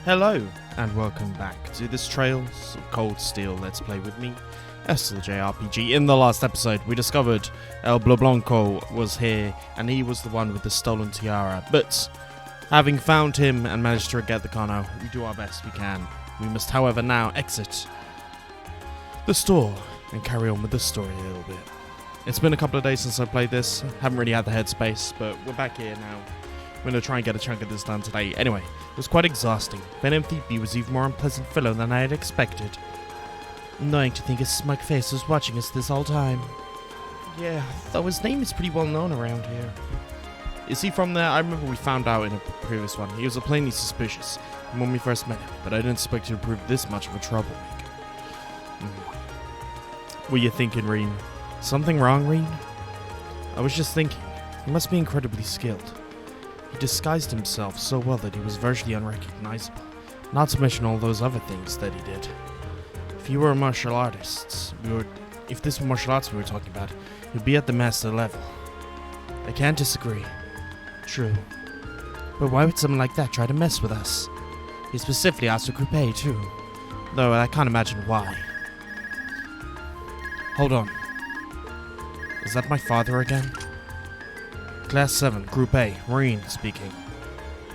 Hello, and welcome back to this Trails of Cold Steel Let's Play with me, SLJRPG. In the last episode, we discovered El Blanco was here, and he was the one with the stolen tiara. But, having found him and managed to get the Kano, we do our best we can. We must, however, now exit the store and carry on with the story a little bit. It's been a couple of days since I played this, haven't really had the headspace, but we're back here now. I'm going to try and get a chunk of this done today. Anyway, it was quite exhausting. Ben MTB was even more unpleasant fellow than I had expected. Annoying to think his smug face was watching us this whole time. Yeah, though his name is pretty well known around here. Is he from there? I remember we found out in a previous one. He was plainly suspicious when we first met him, but I didn't expect him to prove this much of a troublemaker. Were you thinking, Reen? Something wrong, Reen? I was just thinking. He must be incredibly skilled. He disguised himself so well that he was virtually unrecognizable, not to mention all those other things that he did. If you were a martial artist, if this were martial arts we were talking about, he'd be at the master level. I can't disagree. True. But why would someone like that try to mess with us? He specifically asked for Coupe too, though I can't imagine why. Hold on. Is that my father again? Class 7, Group A, Marine speaking.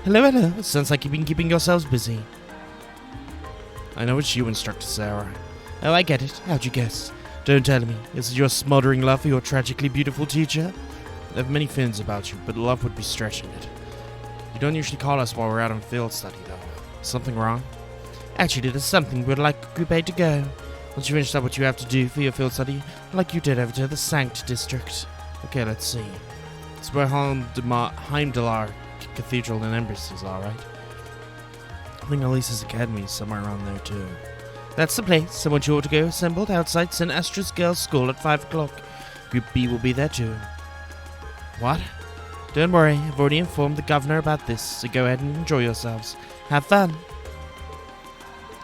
Hello. Sounds like you've been keeping yourselves busy. I know it's you, Instructor Sarah. Oh, I get it. How'd you guess? Don't tell me. Is it your smoldering love for your tragically beautiful teacher? I have many feelings about you, but love would be stretching it. You don't usually call us while we're out on field study, though. Something wrong? Actually, there's something we'd like Group A to go. Once you finish up what you have to do for your field study, like you did over to the Sanct District. Okay, let's see. It's where Heimdallar Cathedral and Embassies are, right? I think Elisa's Academy is somewhere around there, too. That's the place. I want you all to go assembled outside St. Astra's Girls' School at 5 o'clock. Group B will be there, too. What? Don't worry, I've already informed the governor about this, so go ahead and enjoy yourselves. Have fun.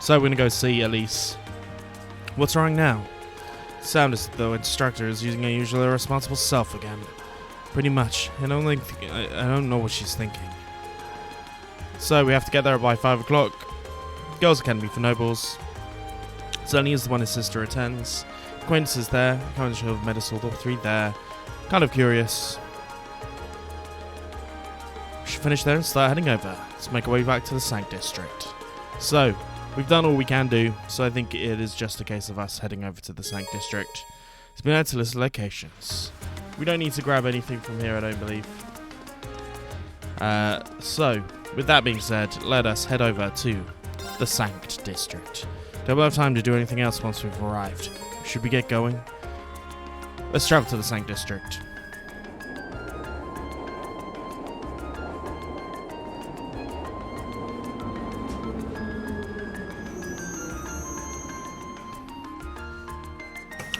So we're going to go see Elise. What's wrong now? Sound as though instructor is using her usually irresponsible self again. Pretty much. I don't know what she's thinking. So we have to get there by 5 o'clock. Girls' Academy for Nobles. Certainly is the one his sister attends. Acquaintances there. Kind of have met us all three there. Kind of curious. We should finish there and start heading over. Let's make our way back to the Sanct District. So, we've done all we can do, so I think it is just a case of us heading over to the Sanct District. It's been added to list of locations. We don't need to grab anything from here, I don't believe. So, with that being said, let us head over to the Sanct District. Don't have time to do anything else once we've arrived. Should we get going? Let's travel to the Sanct District.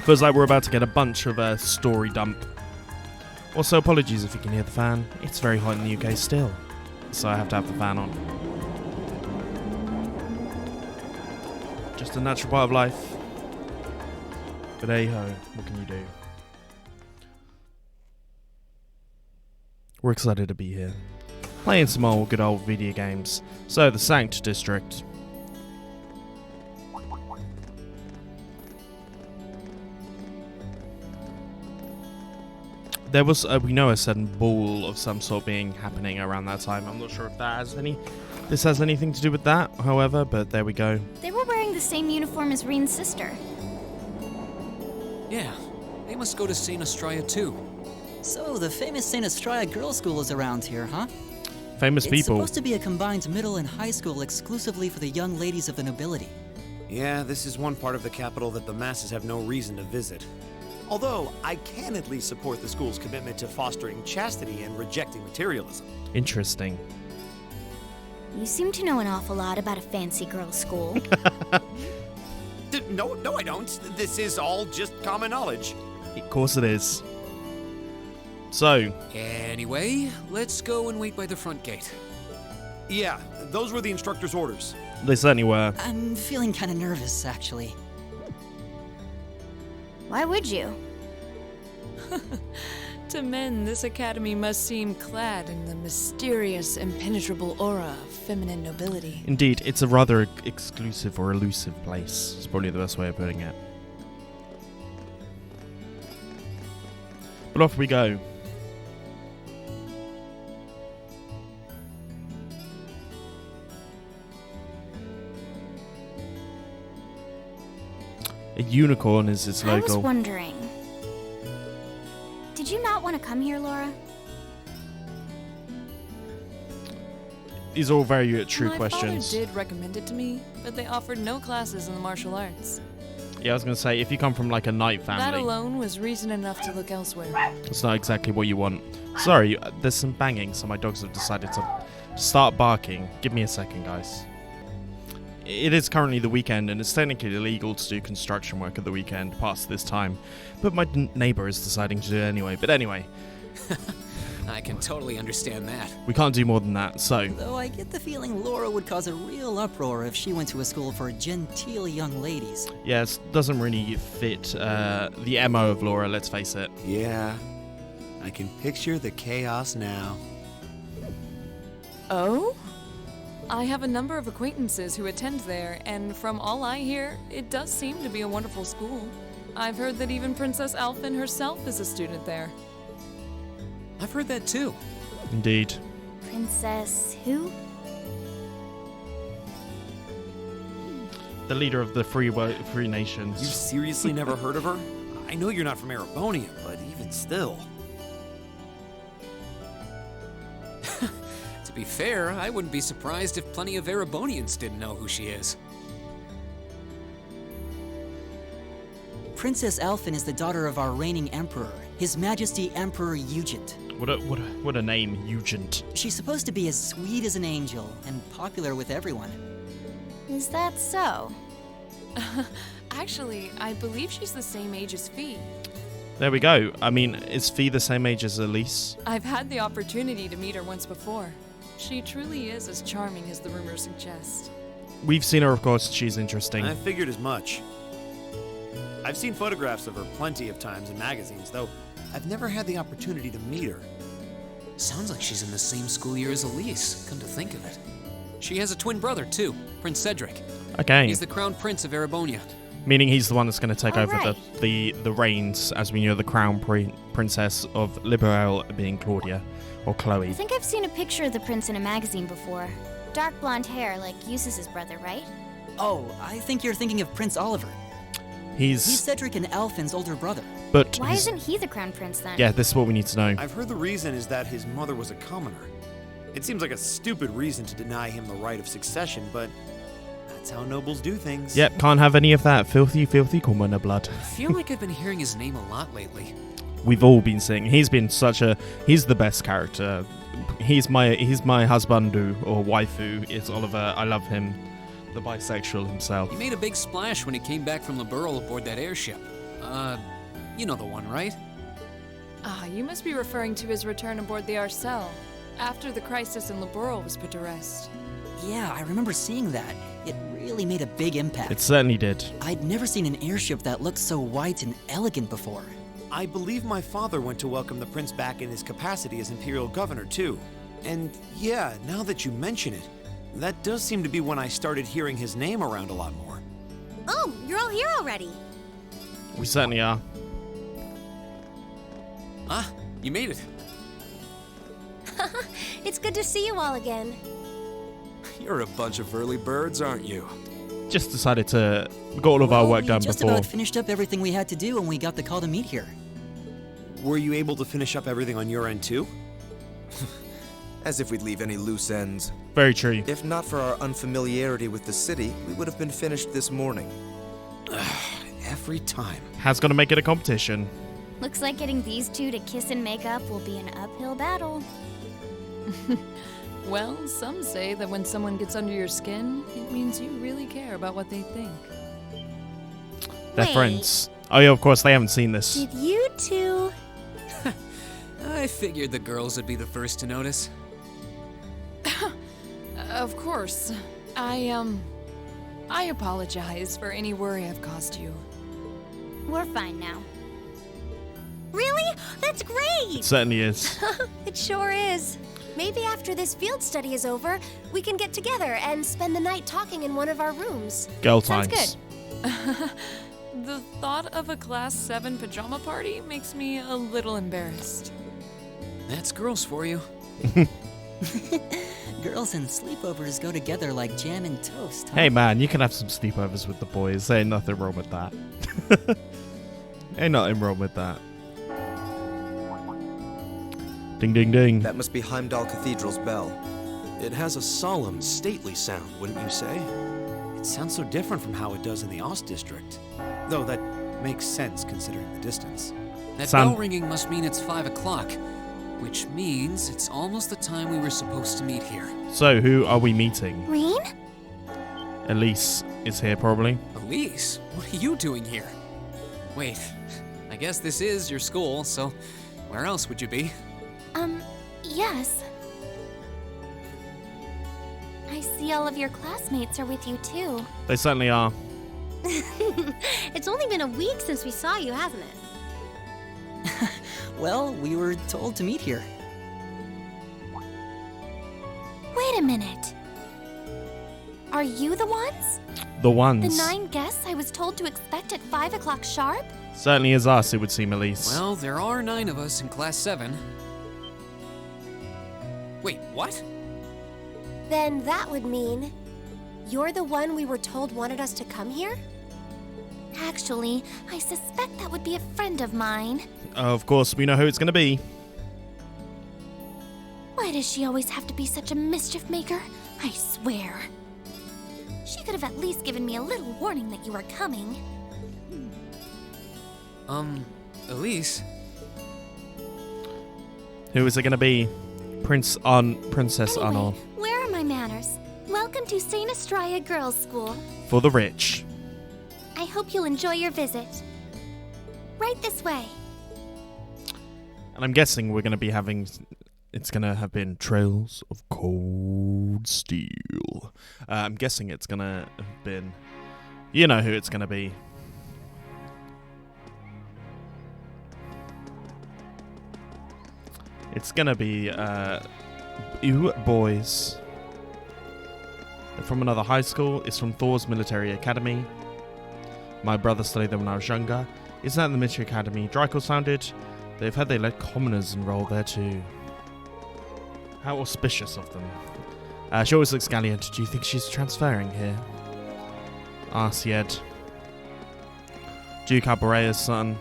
Feels like we're about to get a bunch of a story dump. Also, apologies if you can hear the fan. It's very hot in the UK still, so I have to have the fan on. Just a natural part of life. But hey ho, what can you do? We're excited to be here. Playing some old good old video games. So, the Sanct District. There was, we know, a certain ball of some sort being happening around that time. I'm not sure if that has this has anything to do with that, however, but there we go. They were wearing the same uniform as Reen's sister. Yeah, they must go to St. Astraea too. So, the famous St. Astraea Girls' School is around here, huh? Famous people. It's supposed to be a combined middle and high school exclusively for the young ladies of the nobility. Yeah, this is one part of the capital that the masses have no reason to visit. Although, I can at least support the school's commitment to fostering chastity and rejecting materialism. Interesting. You seem to know an awful lot about a fancy girls' school. No, I don't. This is all just common knowledge. Of course it is. So. Anyway, let's go and wait by the front gate. Yeah, those were the instructor's orders. They certainly were. I'm feeling kind of nervous, actually. Why would you? To men, this academy must seem clad in the mysterious, impenetrable aura of feminine nobility. Indeed, it's a rather exclusive or elusive place. It's probably the best way of putting it. But off we go. A unicorn is its I was logo. wondering, did you not want to come here, Laura? These are all very true My questions. father did recommend it to me, but they offered no classes in the martial arts. Yeah, I was going to say, if you come from like a knight That family, alone was reason enough to look elsewhere. it's not exactly what you want. Sorry, there's some banging, so my dogs have decided to start barking. Give me a second, guys. It is currently the weekend, and it's technically illegal to do construction work at the weekend past this time. But my neighbor is deciding to do it anyway. But anyway, I can totally understand that. we can't do more than that, so... Though I get the feeling Laura would cause a real uproar if she went to a school for genteel young ladies. Yeah, it doesn't really fit the MO of Laura, let's face it. Yeah, I can picture the chaos now. Oh? I have a number of acquaintances who attend there, and from all I hear, it does seem to be a wonderful school. I've heard that even Princess Alphen herself is a student there. I've heard that too. Indeed. Princess who? The leader of the Free You Nations. seriously never heard of her? I know you're not from Erebonia, but even still. To be fair, I wouldn't be surprised if plenty of Erebonians didn't know who she is. Princess Alphen is the daughter of our reigning emperor, His Majesty Emperor Eugent. What a name, Eugent. She's supposed to be as sweet as an angel and popular with everyone. Is that so? Actually, I believe she's the same age as Fee. There we go. I mean, is Fee the same age as Elise? I've had the opportunity to meet her once before. She truly is as charming as the rumors suggest. We've seen her, of course. She's interesting. I figured as much. I've seen photographs of her plenty of times in magazines, though I've never had the opportunity to meet her. Sounds like she's in the same school year as Elise, come to think of it. She has a twin brother, too, Prince Cedric. Okay. He's the crown prince of Erebonia. Meaning he's the one that's going to take Oh, over right. the reins, as we know the crown princess of Liberale being Claudia, or Chloe. I think I've seen a picture of the prince in a magazine before. Dark blonde hair, like Eustace's brother, right? Oh, I think you're thinking of Prince Oliver. He's Cedric and Alphen's older brother. But Why isn't he the crown prince then? yeah, this is what we need to know. I've heard the reason is that his mother was a commoner. It seems like a stupid reason to deny him the right of succession, but that's how nobles do things. Yep, can't have any of that filthy commoner blood. I feel like I've been hearing his name a lot lately. We've all been seeing. He's the best character. He's my husbandu or waifu. It's Oliver. I love him. The bisexual himself. He made a big splash when he came back from Liberal aboard that airship. You know the one, right? Ah, you must be referring to his return aboard the Arcel, after the crisis in Liberal was put to rest. Yeah, I remember seeing that. It really made a big impact. It certainly did. I'd never seen an airship that looked so white and elegant before. I believe my father went to welcome the prince back in his capacity as imperial governor, too. And yeah, now that you mention it, that does seem to be when I started hearing his name around a lot more. Oh, you're all here already. We certainly are. Ah, you made it. It's good to see you all again. You're a bunch of early birds, aren't you? Just decided to got all of our work done we just before. about finished up everything we had to do when we got the call to meet here. Were you able to finish up everything on your end, too? As if we'd leave any loose ends. Very true. If not for our unfamiliarity with the city, we would have been finished this morning. Every time. Has got to make it a competition. Looks like getting these two to kiss and make up will be an uphill battle. Well, some say that when someone gets under your skin, it means you really care about what they think. They're Wait. friends. Oh yeah, of course they haven't seen this. Did you two? I figured the girls would be the first to notice. Of course. I apologize for any worry I've caused you. We're fine now. Really? That's It great! certainly is. It sure is. Maybe after this field study is over, we can get together and spend the night talking in one of our rooms. Girl Sounds times. good. The thought of a Class 7 pajama party makes me a little embarrassed. That's girls for you. Girls and sleepovers go together like jam and toast, huh? Hey man, you can have some sleepovers with the boys. There ain't nothing wrong with that. Ain't nothing wrong with that. Ding ding ding. That must be Heimdall Cathedral's bell. It has a solemn, stately sound, wouldn't you say? It sounds so different from how it does in the Ost district. Though that makes sense considering the distance. That Son. bell ringing must mean it's 5 o'clock, which means it's almost the time we were supposed to meet here. So, who are we meeting? Reen? Elise is here probably. Elise, what are you doing here? Wait, I guess this is your school, so where else would you be? Yes. I see all of your classmates are with you too. They certainly are. It's only been a week since we saw you, hasn't it? Well, we were told to meet here. Wait a minute. Are you the ones? The ones. The 9 guests I was told to expect at 5 o'clock sharp? Certainly is us, it would seem, Elise. Well, there are 9 of us in Class 7. Wait, what? Then that would mean you're the one we were told wanted us to come here? Actually, I suspect that would be a friend of mine. Of course, we know who it's going to be. Why does she always have to be such a mischief maker? I swear. She could have at least given me a little warning that you were coming. Elise? Who is it going to be? Princess Anyway, Arnor. where are my manners? Welcome to St. Estrella Girls' School. For the rich. I hope you'll enjoy your visit. Right this way. And I'm guessing we're going to be having... It's going to have been Trails of Cold Steel. I'm guessing it's going to have been... You know who it's going to be. It's going to be... you boys. They're from another high school. It's from Thor's Military Academy. My brother studied there when I was younger. Isn't that the military academy Drykel's founded? They've heard they let commoners enroll there too. How auspicious of them. She always looks gallant. Do you think she's transferring here? Asked Yed. Duke Alborea's son.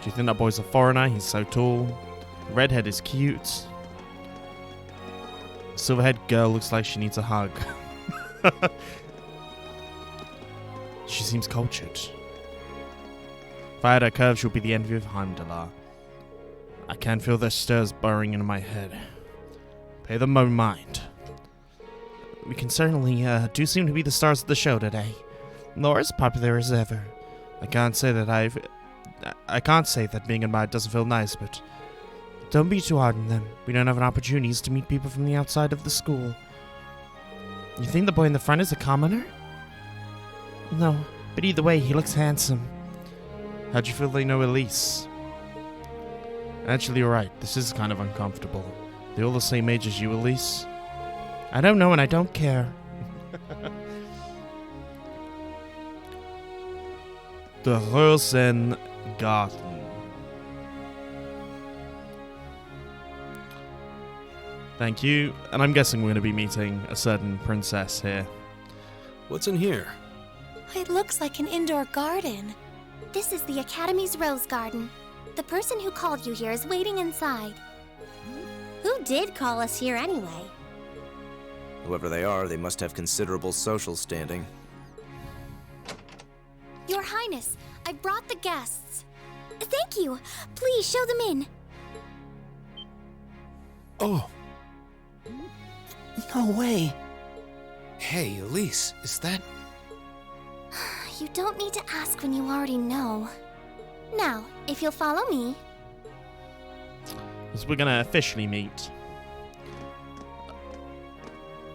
Do you think that boy's a foreigner? He's so tall. Redhead is cute. Silverhead girl looks like she needs a hug. She seems cultured. If I had her curves, she'll be the envy of Heimdall. I can feel their stirs burrowing into my head. Pay them no mind. We can certainly do seem to be the stars of the show today. Laura's popular as ever. I can't say that being admired doesn't feel nice, but don't be too hard on them. We don't have an opportunities to meet people from the outside of the school. You think the boy in the front is a commoner? No, but either way, he looks handsome. How'd you feel they know Elise? Actually, you're right. This is kind of uncomfortable. They're all the same age as you, Elise? I don't know and I don't care. The Rosengarten. Thank you. And I'm guessing we're going to be meeting a certain princess here. What's in here? It looks like an indoor garden. This is the Academy's Rose Garden. The person who called you here is waiting inside. Who did call us here anyway? Whoever they are, they must have considerable social standing. Your Highness, I brought the guests. Thank you. Please show them in. Oh, No way. Hey, Elise, is that... You don't need to ask when you already know. Now, if you'll follow me. So we're going to officially meet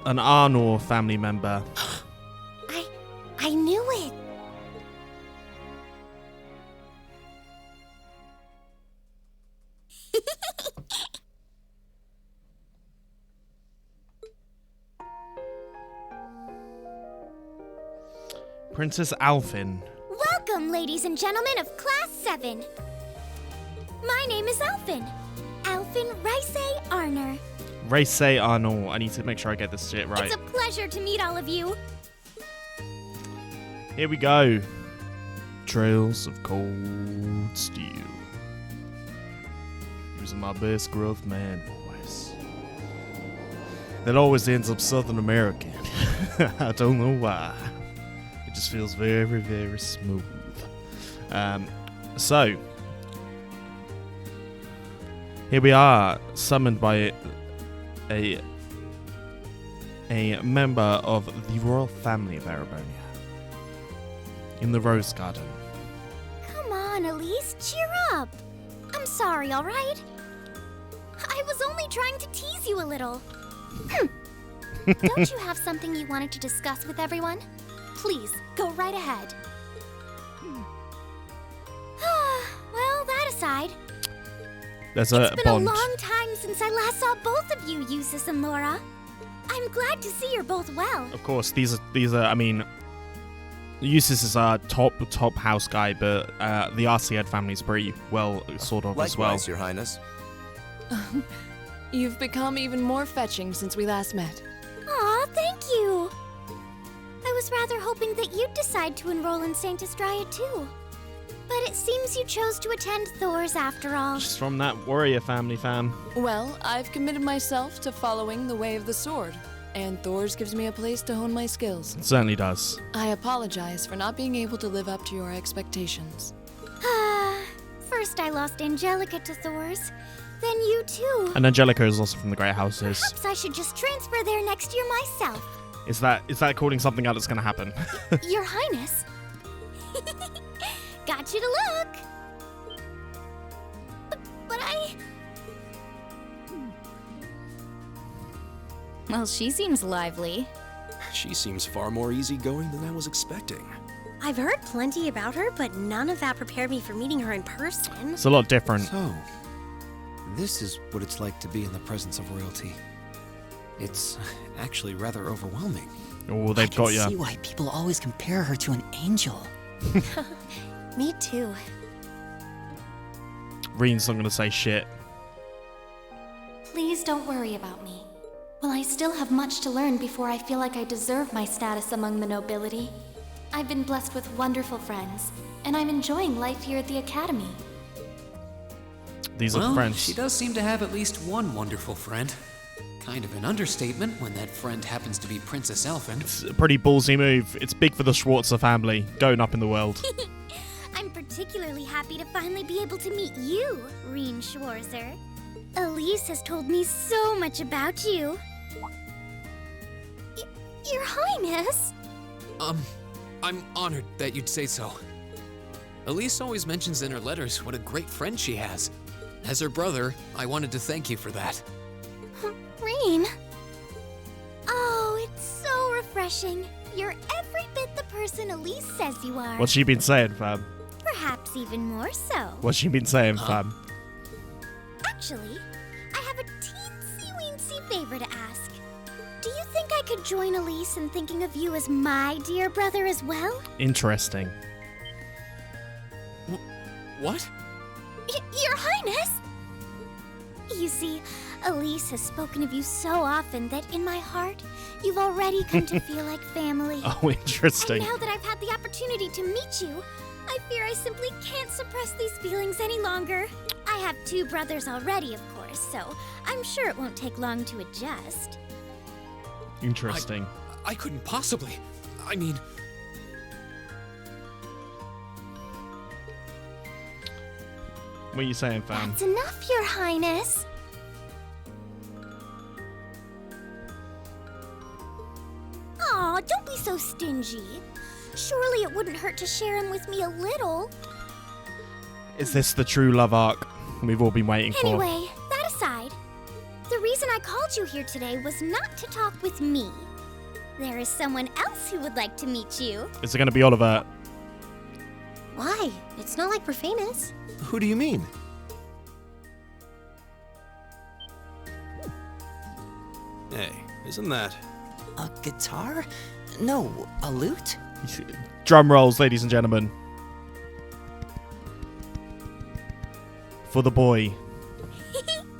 an Arnor family member. I knew it. Princess Alfin. Welcome, ladies and gentlemen of Class 7. My name is Alfin. Alfin Reise Arnor. Reise Arnors. I need to make sure I get this shit right. It's a pleasure to meet all of you. Here we go. Trails of Cold Steel. Using my best gruff man voice. That always ends up Southern American. I don't know why. It just feels very, very smooth. So, here we are, summoned by a member of the royal family of Erebonia. In the Rose Garden. Come on, Elise, cheer up. I'm sorry, all right? I was only trying to tease you a little. Don't you have something you wanted to discuss with everyone? Please, go right ahead. Well, that aside, There's it's a been bond. a long time since I last saw both of you, Eustace and Laura. I'm glad to see you're both well. Of course, these are. I mean, Eustace is our top house guy, but the Arciad family's pretty well sort of as well. Likewise, Your Highness. You've become even more fetching since we last met. Aw, thank you. I was rather hoping that you'd decide to enroll in Sanctus Dryad too. But it seems you chose to attend Thor's after all. Just from that warrior family, fam. Well, I've committed myself to following the way of the sword, and Thor's gives me a place to hone my skills. It certainly does. I apologize for not being able to live up to your expectations. First I lost Angelica to Thor's, then you too. And Angelica is also from the Great Houses. Perhaps I should just transfer there next year myself. Is that calling something out that's going to happen? Your Highness. Got you to look. But I... Well, she seems lively. She seems far more easygoing than I was expecting. I've heard plenty about her, but none of that prepared me for meeting her in person. It's a lot different. So, this is what it's like to be in the presence of royalty. It's actually rather overwhelming. Oh, they've got I you. can see why people always compare her to an angel. Me too. Reen's not going to say shit. Please don't worry about me. While I still have much to learn before I feel like I deserve my status among the nobility, I've been blessed with wonderful friends, and I'm enjoying life here at the Academy. These are Well, friends. she does seem to have at least one wonderful friend. Kind of an understatement when that friend happens to be Princess Elfin. It's a pretty ballsy move. It's big for the Schwarzer family, going up in the world. I'm particularly happy to finally be able to meet you, Reen Schwarzer. Elise has told me so much about you. Your Highness? I'm honored that you'd say so. Elise always mentions in her letters what a great friend she has. As her brother, I wanted to thank you for that. Reen? Oh, it's so refreshing. You're every bit the person Elise says you are. What's she been saying, fam? Perhaps even more so. What's she been saying, fam? Actually, I have a teensy-weensy favor to ask. Do you think I could join Elise in thinking of you as my dear brother as well? Interesting. What? Your Highness! You see, Elise has spoken of you so often that in my heart, you've already come to feel like family. Oh, interesting. And now that I've had the opportunity to meet you, I fear I simply can't suppress these feelings any longer. I have 2 brothers already, of course, so I'm sure it won't take long to adjust. Interesting. I couldn't possibly. I mean, What are you saying, fam? That's enough, Your Highness. Aw, don't be so stingy. Surely it wouldn't hurt to share him with me a little. Is this the true love arc we've all been waiting for? Anyway, that aside, the reason I called you here today was not to talk with me. There is someone else who would like to meet you. Is it going to be Oliver? Why? It's not like we're famous. Who do you mean? Hey, isn't that... A guitar? No, a lute? Drum rolls, ladies and gentlemen. For the boy.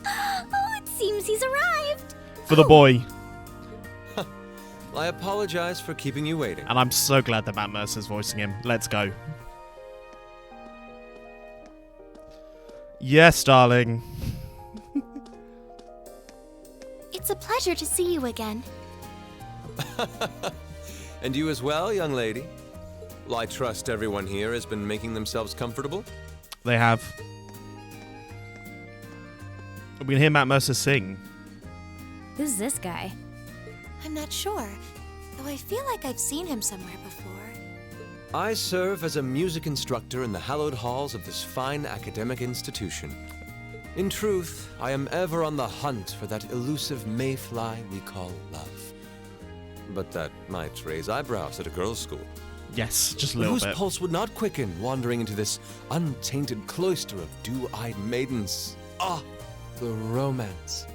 Oh, it seems he's arrived. For the boy. I apologize for keeping you waiting. And I'm so glad that Matt Mercer's voicing him. Let's go. Yes, darling. It's a pleasure to see you again. And you as well, young lady. Well, I trust everyone here has been making themselves comfortable. They have. We can hear Matt Mercer sing. Who's this guy? I'm not sure, though I feel like I've seen him somewhere before. I serve as a music instructor in the hallowed halls of this fine academic institution. In truth, I am ever on the hunt for that elusive mayfly we call love. But that might raise eyebrows at a girls' school. Yes, just a little Whose bit. pulse would not quicken wandering into this untainted cloister of dew-eyed maidens. Ah, the romance.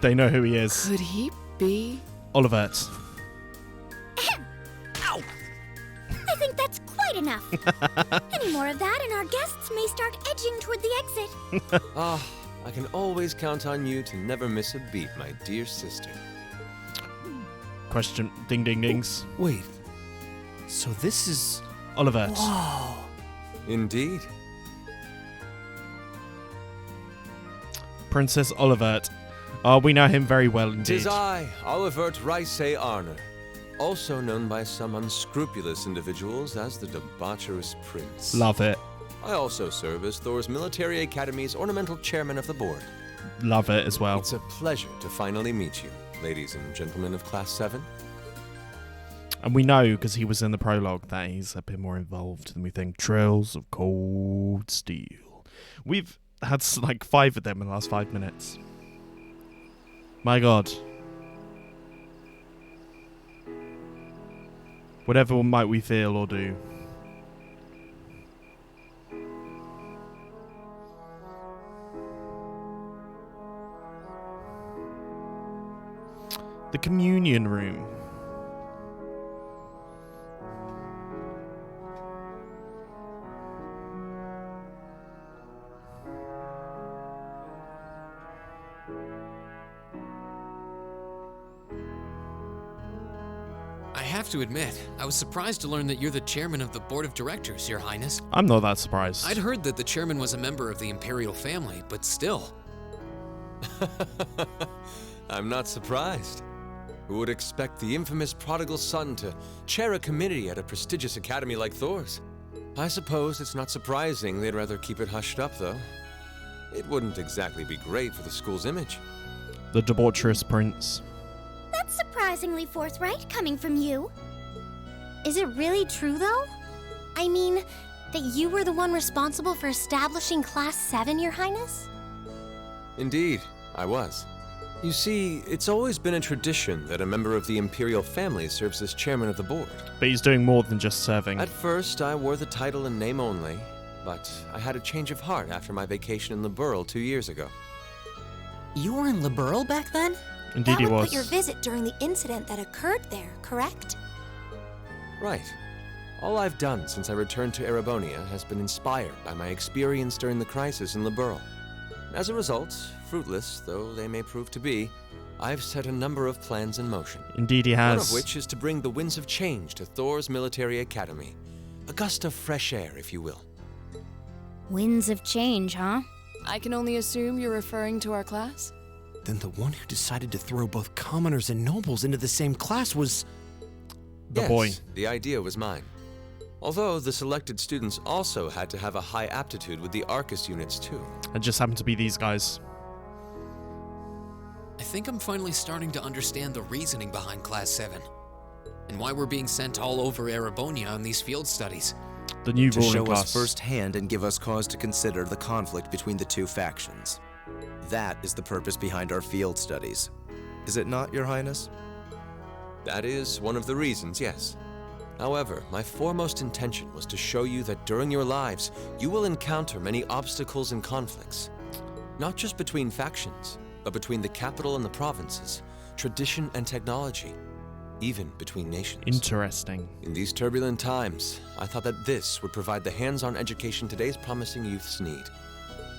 They know who he is. Could he be? Olivert. Ow! I think that's quite enough. Any more of that and our guests may start edging toward the exit. Ah, I can always count on you to never miss a beat, my dear sister. Question. Ding ding dings. Wait. So this is... Olivert. Whoa. Indeed. Princess Olivert. Oh, we know him very well indeed. Tis I, Olivert Reise Arnor, also known by some unscrupulous individuals as the debaucherous prince. Love it. I also serve as Thor's Military Academy's ornamental chairman of the board. Love it as well. It's a pleasure to finally meet you, ladies and gentlemen of Class 7. And we know, because he was in the prologue, that he's a bit more involved than we think. Trails of Cold Steel. We've had like 5 of them in the last 5 minutes. My god. Whatever might we feel or do. The communion room. I have to admit, I was surprised to learn that you're the chairman of the board of directors, Your Highness. I'm not that surprised. I'd heard that the chairman was a member of the imperial family, but still. I'm not surprised. Who would expect the infamous prodigal son to chair a committee at a prestigious academy like Thor's? I suppose it's not surprising they'd rather keep it hushed up, though. It wouldn't exactly be great for the school's image. The debaucherous prince. That's surprisingly forthright coming from you. Is it really true, though? I mean, that you were the one responsible for establishing Class 7, Your Highness? Indeed, I was. You see, it's always been a tradition that a member of the imperial family serves as chairman of the board. But he's doing more than just serving. At first, I wore the title in name only, but I had a change of heart after my vacation in Liberl 2 years ago. You were in Liberl back then? Indeed That he would was. put your visit during the incident that occurred there, correct? Right. All I've done since I returned to Erebonia has been inspired by my experience during the crisis in Liberl. As a result, fruitless though they may prove to be, I've set a number of plans in motion. Indeed he One has. of which is to bring the winds of change to Thor's Military Academy. A gust of fresh air, if you will. Winds of change, huh? I can only assume you're referring to our class? Then the one who decided to throw both commoners and nobles into the same class was... The Yes, boy. the idea was mine. Although the selected students also had to have a high aptitude with the Arcus units too. It just happened to be these guys. I think I'm finally starting to understand the reasoning behind Class 7. And why we're being sent all over Erebonia on these field studies. The new To ruling show class. us firsthand and give us cause to consider the conflict between the two factions. That is the purpose behind our field studies. Is it not, Your Highness? That is one of the reasons, yes. However, my foremost intention was to show you that during your lives, you will encounter many obstacles and conflicts. Not just between factions, but between the capital and the provinces, tradition and technology, even between nations. Interesting. In these turbulent times, I thought that this would provide the hands-on education today's promising youths need.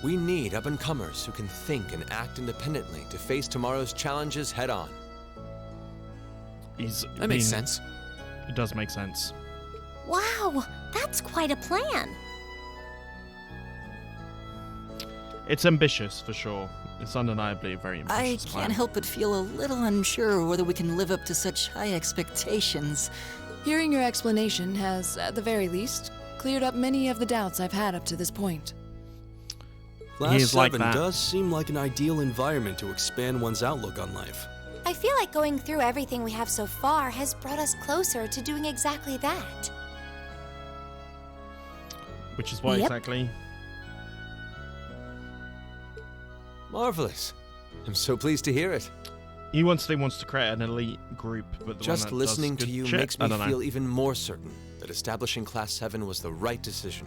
We need up-and-comers who can think and act independently to face tomorrow's challenges head-on. That makes sense. It does make sense. Wow, that's quite a plan. It's ambitious, for sure. It's undeniably a very I ambitious plan. can't help but feel a little unsure whether we can live up to such high expectations. Hearing your explanation has, at the very least, cleared up many of the doubts I've had up to this point. Class is like 7 that. does seem like an ideal environment to expand one's outlook on life. I feel like going through everything we have so far has brought us closer to doing exactly that. Which is what Yep. exactly? Marvelous. I'm so pleased to hear it. He wants to create an elite group, but the Just one that listening does to good you shit? makes I me don't know. feel even more certain that establishing Class 7 was the right decision.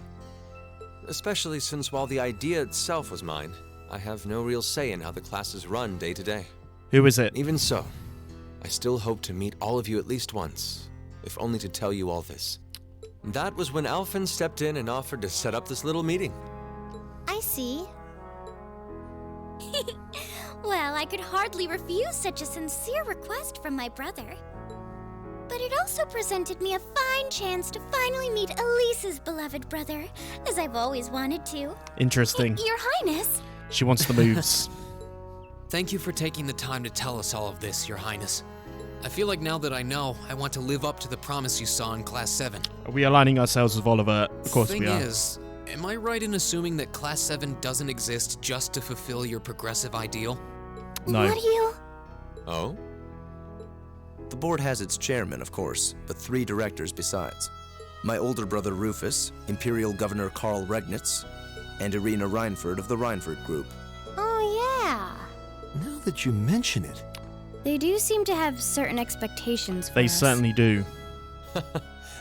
Especially since while the idea itself was mine, I have no real say in how the classes run day to day. Who is it? Even so, I still hope to meet all of you at least once, if only to tell you all this. That was when Alphen stepped in and offered to set up this little meeting. I see. Well, I could hardly refuse such a sincere request from my brother. But it also presented me a fine chance to finally meet Elise's beloved brother, as I've always wanted to. Interesting. Your Highness. She wants the moves. Thank you for taking the time to tell us all of this, Your Highness. I feel like now that I know, I want to live up to the promise you saw in Class 7. Are we aligning ourselves with Oliver? Of course Thing we are. is, am I right in assuming that Class 7 doesn't exist just to fulfill your progressive ideal? No. What do you... Oh? The board has its chairman, of course, but 3 directors besides. My older brother Rufus, Imperial Governor Karl Regnitz, and Irina Reinford of the Reinford Group. Oh, yeah. Now that you mention it, They do seem to have certain expectations for They us. certainly do.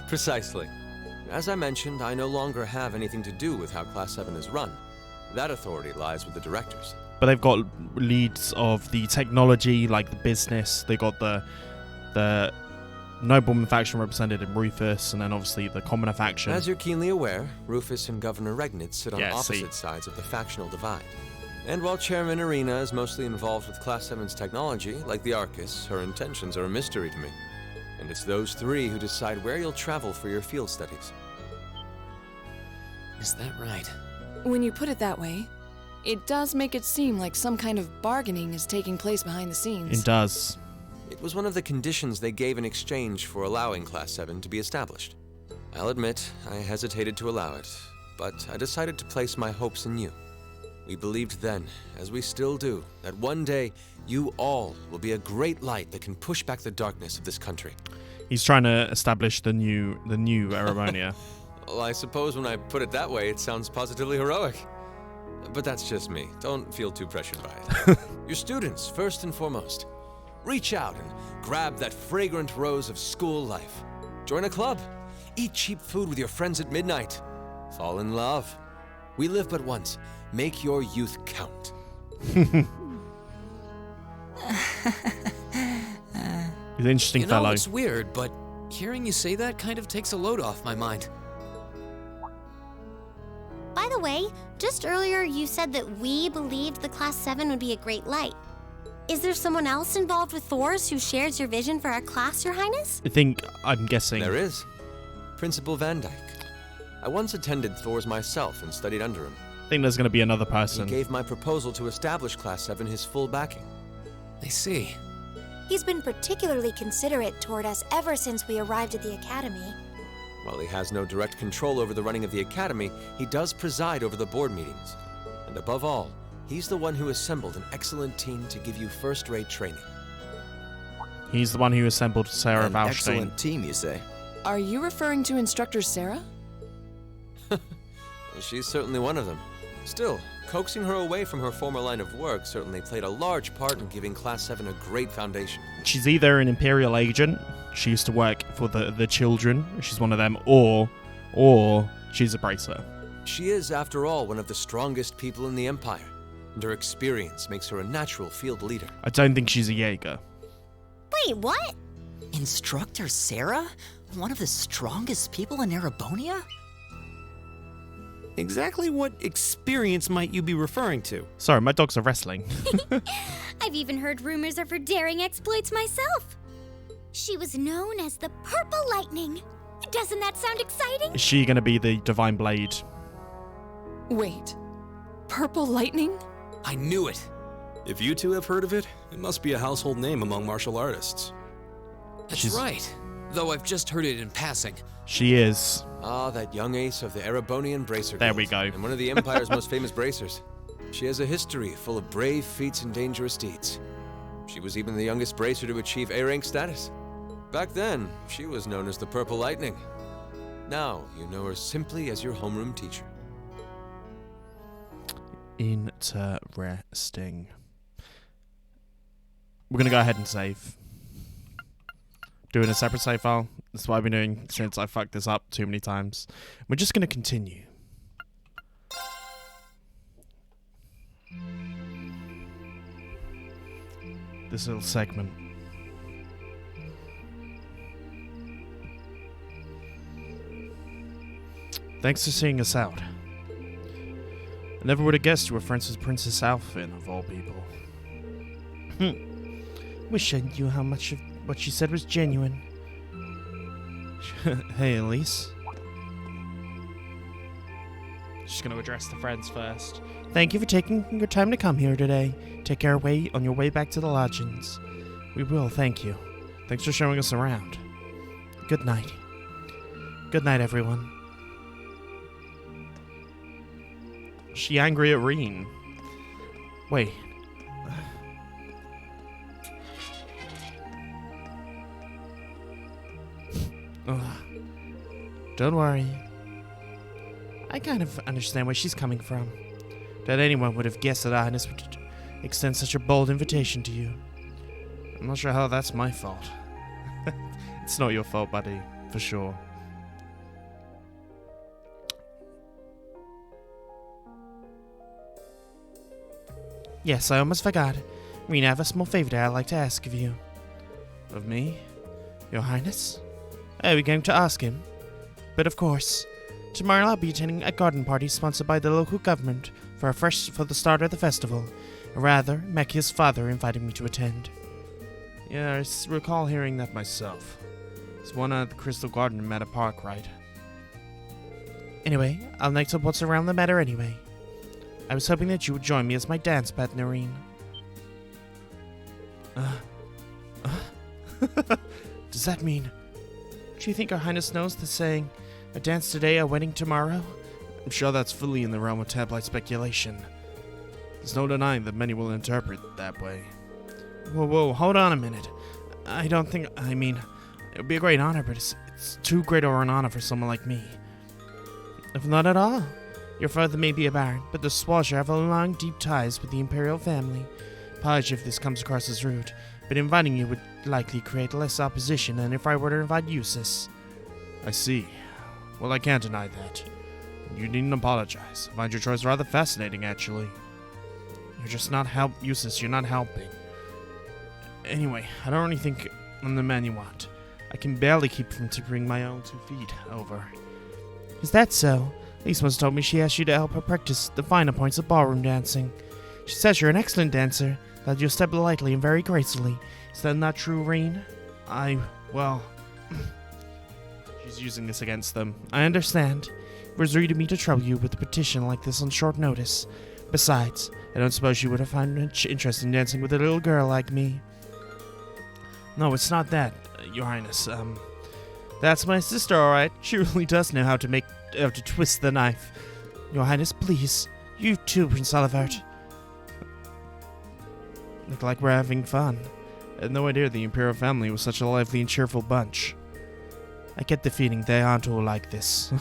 Precisely. As I mentioned, I no longer have anything to do with how Class 7 is run. That authority lies with the directors. But they've got leads of the technology, like the business. They got the nobleman faction represented in Rufus, and then obviously the commoner faction. As you're keenly aware, Rufus and Governor Regnitz sit on Yeah, opposite see. sides of the factional divide. And while Chairman Irina is mostly involved with Class 7's technology, like the Arcus, her intentions are a mystery to me. And it's those 3 who decide where you'll travel for your field studies. Is that right? When you put it that way, it does make it seem like some kind of bargaining is taking place behind the scenes. It does. It was one of the conditions they gave in exchange for allowing Class 7 to be established. I'll admit, I hesitated to allow it, but I decided to place my hopes in you. We believed then, as we still do, that one day you all will be a great light that can push back the darkness of this country. He's trying to establish the new Erebonia. Well, I suppose when I put it that way, it sounds positively heroic. But that's just me. Don't feel too pressured by it. Your students, first and foremost. Reach out and grab that fragrant rose of school life. Join a club. Eat cheap food with your friends at midnight. Fall in love. We live but once. Make your youth count. He's an interesting You know, fellow. it's weird, but hearing you say that kind of takes a load off my mind. By the way, just earlier you said that we believed the Class 7 would be a great light. Is there someone else involved with Thor's who shares your vision for our class, Your Highness? I'm guessing. There is. Principal Van Dyke. I once attended Thor's myself and studied under him. I think there's going to be another He person. gave my proposal to establish Class 7 his full backing. I see. He's been particularly considerate toward us ever since we arrived at the academy. While he has no direct control over the running of the academy, he does preside over the board meetings. And above all, he's the one who assembled an excellent team to give you first-rate training. He's the one who assembled Sarah An Valstein. excellent team, you say? Are you referring to Instructor Sarah? Well, she's certainly one of them. Still, coaxing her away from her former line of work certainly played a large part in giving Class 7 a great foundation. She's either an Imperial agent, she used to work for the children, she's one of them, or she's a bracer. She is, after all, one of the strongest people in the Empire, and her experience makes her a natural field leader. I don't think she's a Jaeger. Wait, what? Instructor Sarah? One of the strongest people in Erebonia? Exactly what experience might you be referring to? Sorry, my dogs are wrestling. I've even heard rumors of her daring exploits myself. She was known as the Purple Lightning. Doesn't that sound exciting? Is she gonna be the Divine Blade? Wait. Purple lightning? I knew it. If you two have heard of it, it must be a household name among martial artists. That's right. Though I've just heard it in passing. She is. Ah, that young ace of the Erebonian Bracer There Guild, we go. and one of the Empire's most famous bracers. She has a history full of brave feats and dangerous deeds. She was even the youngest bracer to achieve A-rank status. Back then, she was known as the Purple Lightning. Now, you know her simply as your homeroom teacher. Interesting. We're gonna go ahead and save. Doing a separate save file. That's what I've been doing since I fucked this up too many times. We're just gonna continue. This little segment. Thanks for seeing us out. I never would have guessed you were friends with Princess Alphin, of all people. Wish I knew how much of what she said was genuine. Hey, Elise. Just gonna address the friends first. Thank you for taking your time to come here today. Take care on your way back to the lodgings. We will, thank you. Thanks for showing us around. Good night. Good night, everyone. Is she angry at Reen? Wait. Don't worry. I kind of understand where she's coming from. That anyone would have guessed that Arnors would extend such a bold invitation to you. I'm not sure how that's my fault. It's not your fault, buddy, for sure. Yes, I almost forgot. Reen, I have a small favor I'd like to ask of you. Of me? Your Highness? I was going to ask him. But of course, tomorrow I'll be attending a garden party sponsored by the local government for the start of the festival. Or rather, Mekia's father invited me to attend. Yeah, I recall hearing that myself. It's one at the Crystal Garden in Meta Park, right? Anyway, I'll like to what's around the matter anyway. I was hoping that you would join me as my dance partner, Reen. Does that mean... Do you think Her Highness knows the saying, a dance today, a wedding tomorrow? I'm sure that's fully in the realm of tabloid speculation. There's no denying that many will interpret it that way. Whoa, hold on a minute. I mean, it would be a great honor, but it's too great of an honor for someone like me. If not at all. Your father may be a baron, but the Swasher have long, deep ties with the Imperial family. Apologies if this comes across as rude, but inviting you would likely create less opposition than if I were to invite you, sis. I see. Well, I can't deny that. You needn't apologize. I find your choice rather fascinating, actually. You're just not Eustace, you're not helping. Anyway, I don't really think I'm the man you want. I can barely keep from tipping my own 2 feet over. Is that so? Lisa once told me she asked you to help her practice the finer points of ballroom dancing. She says you're an excellent dancer, that you'll step lightly and very gracefully. Is that not true, Reen? Well... She's using this against them. I understand. It was rude of me to trouble you with a petition like this on short notice. Besides, I don't suppose you would have found much interest in dancing with a little girl like me. No, it's not that, Your Highness. That's my sister, alright. She really does know how to twist the knife. Your Highness, please. You too, Prince Olivert. Look like we're having fun. I had no idea the Imperial family was such a lively and cheerful bunch. I get the feeling they aren't all like this.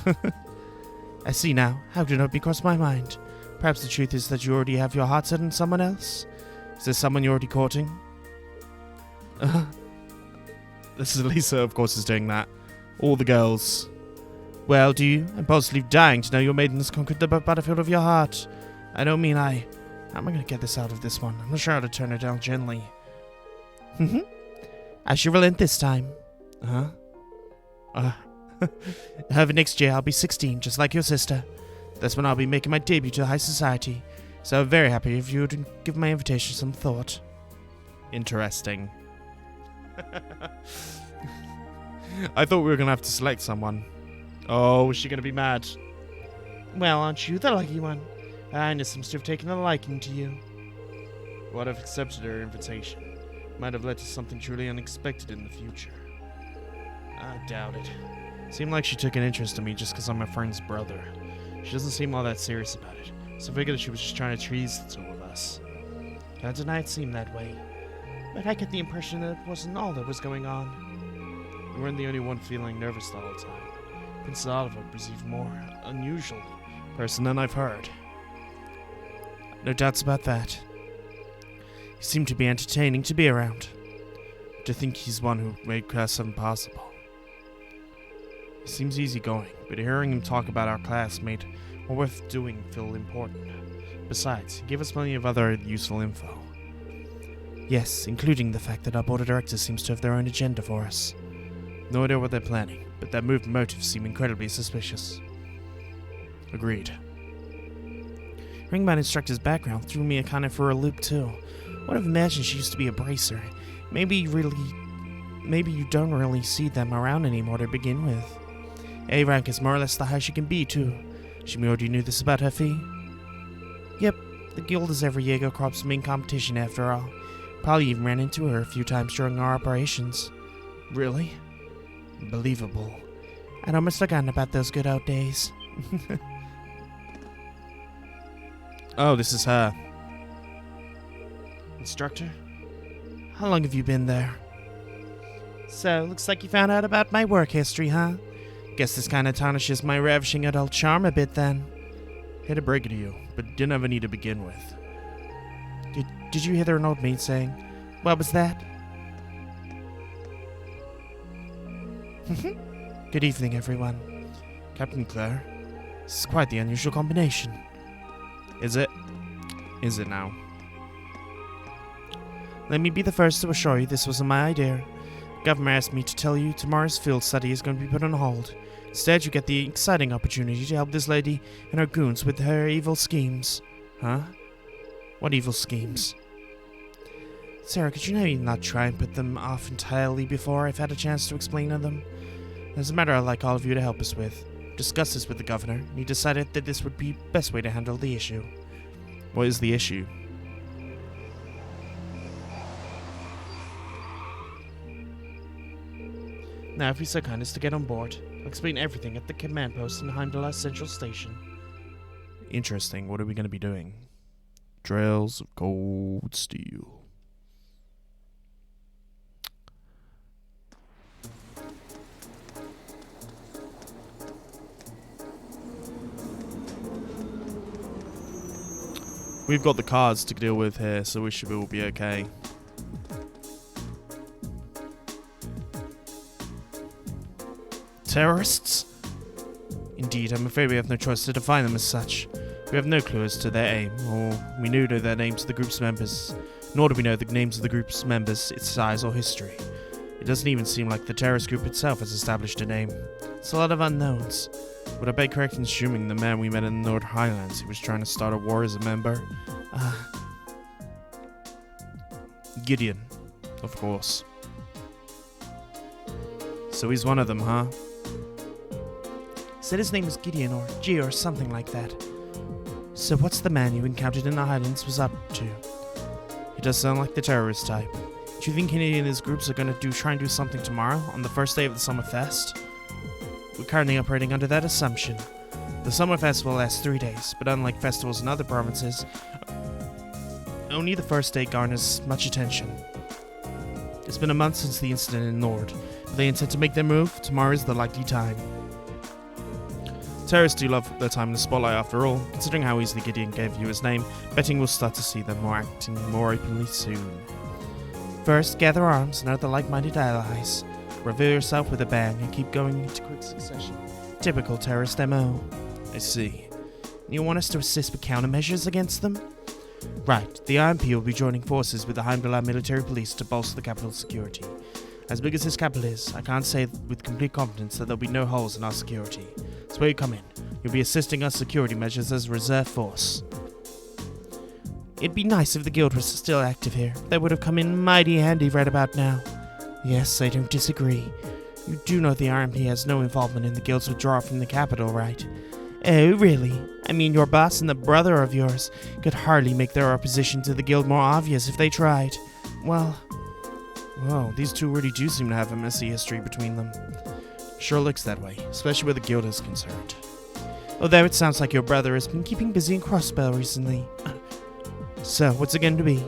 I see now. How did it cross my mind? Perhaps the truth is that you already have your heart set on someone else? Is there someone you're already courting? This is Lisa, of course, is doing that. All the girls. Well, do you? I'm positively dying to know your maiden has conquered the battlefield of your heart. I don't mean How am I going to get this out of this one? I'm not sure how to turn it down gently. I shall relent this time. Huh? However, next year I'll be 16, just like your sister. That's when I'll be making my debut to high society. So I'm very happy if you would give my invitation some thought. Interesting. I thought we were going to have to select someone. Oh, is she going to be mad? Well, aren't you the lucky one? Ina seems to have taken a liking to you. Would have accepted her invitation. Might have led to something truly unexpected in the future. I doubt it. Seemed like she took an interest in me just because I'm my friend's brother. She doesn't seem all that serious about it, so I figured that she was just trying to tease the two of us. Can't deny it seemed that way, but I get the impression that it wasn't all that was going on. We weren't the only one feeling nervous the whole time. Prince Oliver was even more unusual person than I've heard. No doubts about that. He seemed to be entertaining to be around. To think he's one who made Class 7 possible. He seems easygoing, but hearing him talk about our class made what we're doing feel important. Besides, he gave us plenty of other useful info. Yes, including the fact that our board of directors seems to have their own agenda for us. No idea what they're planning, but their motives seem incredibly suspicious. Agreed. Hearing about instructor's background threw me kind of for a loop too. Would have imagined she used to be a bracer. Maybe you don't really see them around anymore to begin with. A rank is more or less the highest she can be too. She already knew this about her fee? Yep, the guild is every Jaeger Corp's main competition after all. Probably even ran into her a few times during our operations. Really? Believable. I'd almost forgotten about those good old days. Oh, this is her. Instructor? How long have you been there? So, looks like you found out about my work history, huh? Guess this kind of tarnishes my ravishing adult charm a bit then. Hate to break it to you, but didn't have any to begin with. Did you hear an old maid saying, what was that? Good evening, everyone. Captain Claire. This is quite the unusual combination. Is it? Is it now? Let me be the first to assure you this wasn't my idea. The governor asked me to tell you tomorrow's field study is going to be put on hold. Instead, you get the exciting opportunity to help this lady and her goons with her evil schemes. Huh? What evil schemes? Sarah, could you maybe not try and put them off entirely before I've had a chance to explain to them? There's a matter I'd like all of you to help us with. Discussed this with the governor, and he decided that this would be the best way to handle the issue. What is the issue? Now, if you're so kind as to get on board, I'll explain everything at the command post in Heimdall Central Station. Interesting. What are we going to be doing? Trails of cold steel. We've got the cards to deal with here, so we should all be okay. Terrorists? Indeed, I'm afraid we have no choice to define them as such. We have no clue as to their aim, or we know their names of the group's members, nor do we know the names of the group's members, its size or history. It doesn't even seem like the terrorist group itself has established a name. It's a lot of unknowns. Would I be correct in assuming the man we met in the North Highlands, he was trying to start a war as a member? Gideon, of course. So he's one of them, huh? Said his name was Gideon or G or something like that. So what's the man you encountered in the Highlands was up to? He does sound like the terrorist type. Do you think any of his groups are going to try and do something tomorrow, on the first day of the Summer Fest? We're currently operating under that assumption. The Summer Festival lasts 3 days, but unlike festivals in other provinces, only the first day garners much attention. It's been a month since the incident in Nord, but they intend to make their move. Tomorrow is the likely time. Terrorists do love their time in the spotlight after all. Considering how easily Gideon gave you his name, betting we'll start to see them acting more openly soon. First, gather arms and other like-minded allies. Reveal yourself with a bang and keep going into quick succession. Typical terrorist MO. I see. You want us to assist with countermeasures against them? Right, the IMP will be joining forces with the Heimdall military police to bolster the capital's security. As big as this capital is, I can't say with complete confidence that there'll be no holes in our security. That's where you come in. You'll be assisting us security measures as a reserve force. It'd be nice if the guild was still active here. That would have come in mighty handy right about now. Yes, I don't disagree. You do know the RMP has no involvement in the guild's withdrawal from the capital, right? Oh, really? I mean, your boss and the brother of yours could hardly make their opposition to the guild more obvious if they tried. Well, these two really do seem to have a messy history between them. Sure looks that way, especially where the guild is concerned. Although it sounds like your brother has been keeping busy in Crossbell recently. So, what's it going to be?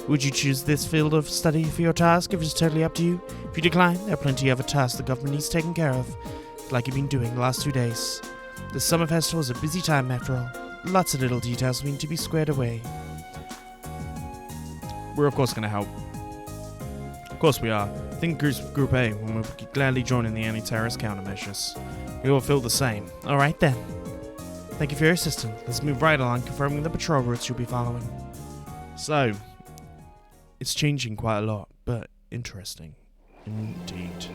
Would you choose this field of study for your task if it's totally up to you? If you decline, there are plenty of other tasks the government needs taken care of, like you've been doing the last 2 days. The summer festival is a busy time after all. Lots of little details need to be squared away. We're of course going to help. Of course we are. I think Group A will gladly join in the anti-terrorist countermeasures. We will feel the same. Alright then. Thank you for your assistance. Let's move right along, confirming the patrol routes you'll be following. So, it's changing quite a lot, but interesting. Indeed.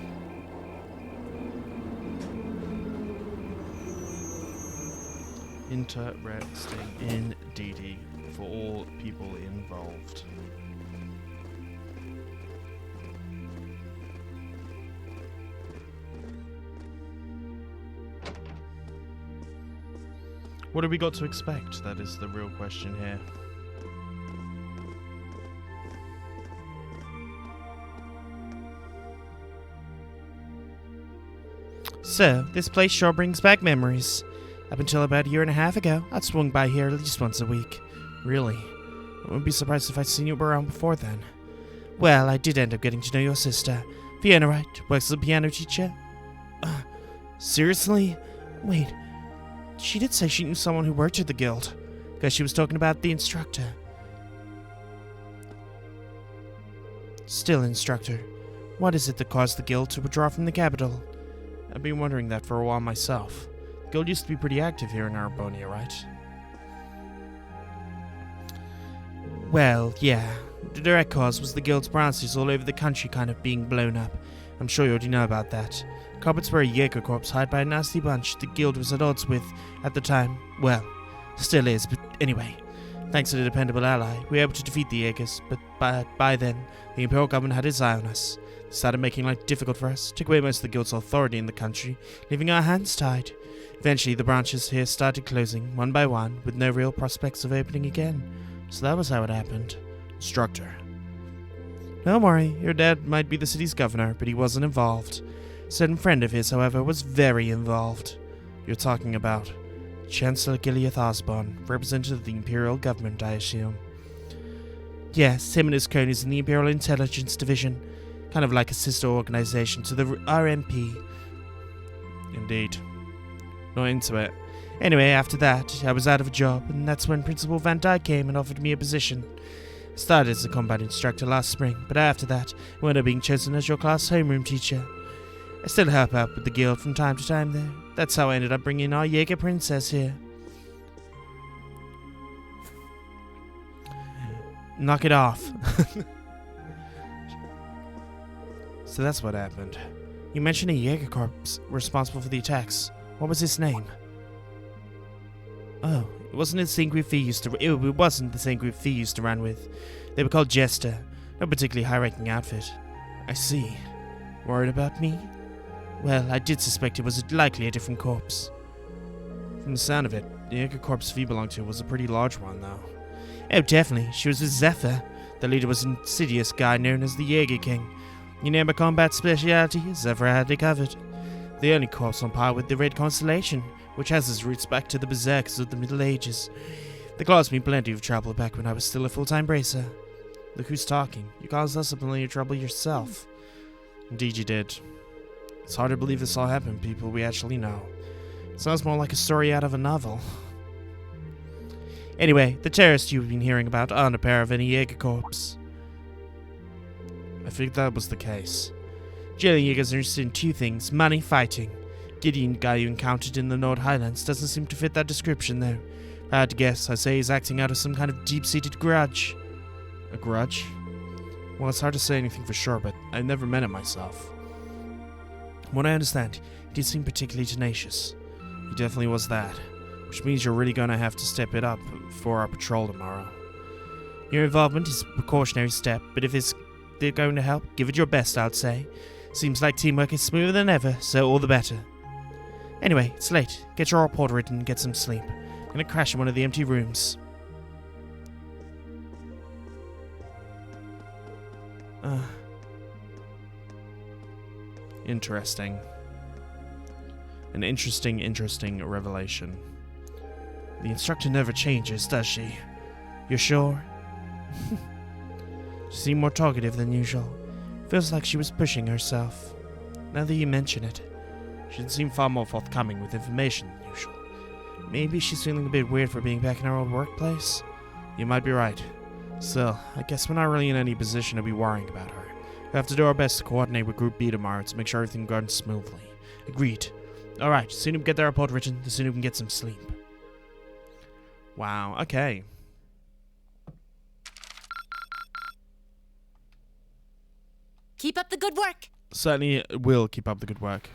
Interesting indeed for all people involved. What have we got to expect? That is the real question here. So, this place sure brings back memories. Up until about a year and a half ago, I'd swung by here at least once a week. Really? I wouldn't be surprised if I'd seen you around before then. Well, I did end up getting to know your sister. Fiona, right? Works as a piano teacher? Seriously? Wait. She did say she knew someone who worked at the guild. Because she was talking about the instructor. Still, instructor. What is it that caused the guild to withdraw from the capital? I've been wondering that for a while myself. The guild used to be pretty active here in Erebonia, right? Well, yeah. The direct cause was the guild's branches all over the country kind of being blown up. I'm sure you already know about that. Carpets were a Jaeger corps hired by a nasty bunch the guild was at odds with at the time. Well, still is, but anyway. Thanks to the dependable ally, we were able to defeat the Jaegers, but by then, the Imperial government had its eye on us. They started making life difficult for us, took away most of the guild's authority in the country, leaving our hands tied. Eventually, the branches here started closing, one by one, with no real prospects of opening again. So that was how it happened. Instructor. Don't worry, your dad might be the city's governor, but he wasn't involved. A certain friend of his, however, was very involved. You're talking about Chancellor Gileath Osborne, representative of the Imperial government, I assume. Yes, him and his cronies in the Imperial Intelligence Division, kind of like a sister organization to the RMP. Indeed. Not into it. Anyway, after that, I was out of a job, and that's when Principal Van Dyke came and offered me a position. I started as a combat instructor last spring, but after that, I wound up being chosen as your class homeroom teacher. I still help out with the guild from time to time there. That's how I ended up bringing our Jaeger princess here. Knock it off. So that's what happened. You mentioned a Jaeger corps responsible for the attacks. What was his name? Oh, it wasn't the same group Fee used to. It wasn't the same group Fee used to run with. They were called Jester. No particularly high-ranking outfit. I see. Worried about me? Well, I did suspect it was likely a different corpse. From the sound of it, the Jaeger corps Fee belonged to was a pretty large one, though. Oh, definitely. She was with Zephyr. The leader was an insidious guy known as the Jaeger King. You name a combat speciality, Zephyr had it covered. The only corps on par with the Red Constellation, which has its roots back to the berserkers of the Middle Ages. They caused me plenty of trouble back when I was still a full-time bracer. Look who's talking. You caused us plenty of trouble yourself. Indeed you did. It's hard to believe this all happened, people we actually know. It sounds more like a story out of a novel. Anyway, the terrorists you've been hearing about aren't a pair of any Jaeger corps. I think that was the case. Jailing Jaegers are interested in two things: money, fighting. Gideon, guy you encountered in the Nord Highlands, doesn't seem to fit that description, though. If I had to guess, I'd say he's acting out of some kind of deep-seated grudge. A grudge? Well, it's hard to say anything for sure, but I've never met him myself. From what I understand, he did seem particularly tenacious. He definitely was that, which means you're really going to have to step it up for our patrol tomorrow. Your involvement is a precautionary step, but if they're going to help, give it your best, I'd say. Seems like teamwork is smoother than ever, so all the better. Anyway, it's late. Get your report written and get some sleep. I'm gonna crash in one of the empty rooms. Interesting. An interesting revelation. The instructor never changes, does she? You're sure? She seemed more talkative than usual. Feels like she was pushing herself. Now that you mention it, she did seem far more forthcoming with information than usual. Maybe she's feeling a bit weird for being back in her old workplace? You might be right. Still, I guess we're not really in any position to be worrying about her. We have to do our best to coordinate with Group B tomorrow to make sure everything runs smoothly. Agreed. Alright, the sooner we get the report written, the sooner we can get some sleep. Wow, okay. Keep up the good work. Certainly will keep up the good work.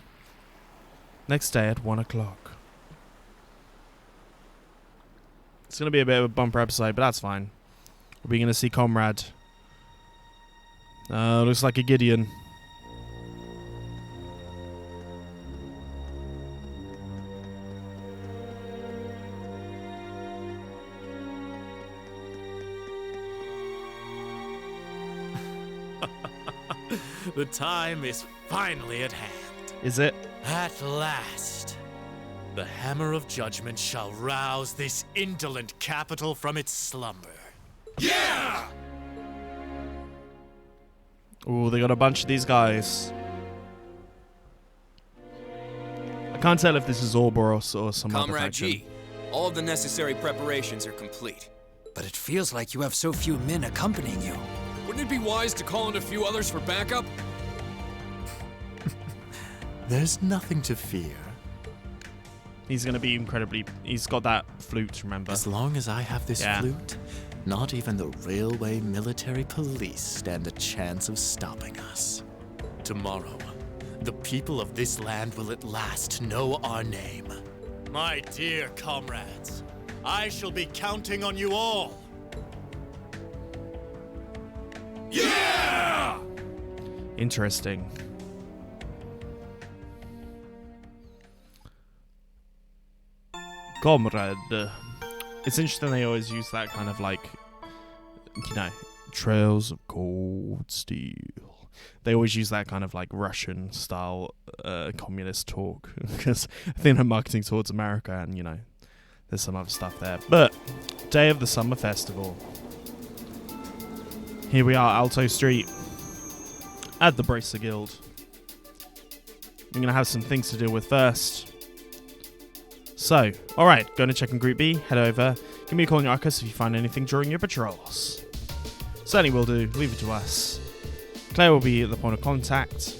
Next day at 1 o'clock. It's going to be a bit of a bumper episode, but that's fine. We're going to see Comrade. Looks like a Gideon. The time is finally at hand. Is it? At last. The hammer of judgment shall rouse this indolent capital from its slumber. Yeah! Ooh, they got a bunch of these guys. I can't tell if this is Ouroboros or some other Comrade faction. G, all of the necessary preparations are complete. But it feels like you have so few men accompanying you. Wouldn't it be wise to call in a few others for backup? There's nothing to fear. He's going to be incredibly... He's got that flute, remember? As long as I have this Yeah. flute, not even the railway military police stand a chance of stopping us. Tomorrow, the people of this land will at last know our name. My dear comrades, I shall be counting on you all. Yeah! Interesting. Comrade. It's interesting they always use that kind of like, you know, trails of cold steel. They always use that kind of like Russian style communist talk because I think they're marketing towards America and, you know, there's some other stuff there. But, day of the summer festival. Here we are, Alto Street at the Bracer Guild. We're going to have some things to deal with first. So, alright, going to check in Group B, head over, give me a call in your Arcus if you find anything during your patrols. Certainly will do, leave it to us. Claire will be at the point of contact.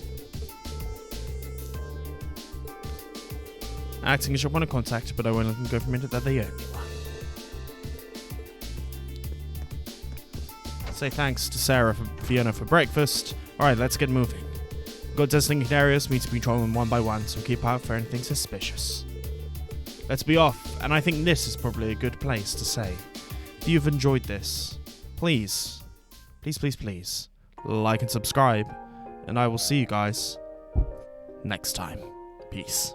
Acting as your point of contact, but I won't let them go for a minute that they owe me one. Say thanks to Sarah for Fiona for breakfast. Alright, let's get moving. We've got designated areas we need to be patrolling one by one, so keep out for anything suspicious. Let's be off, and I think this is probably a good place to say. If you've enjoyed this, please, like and subscribe, and I will see you guys next time. Peace.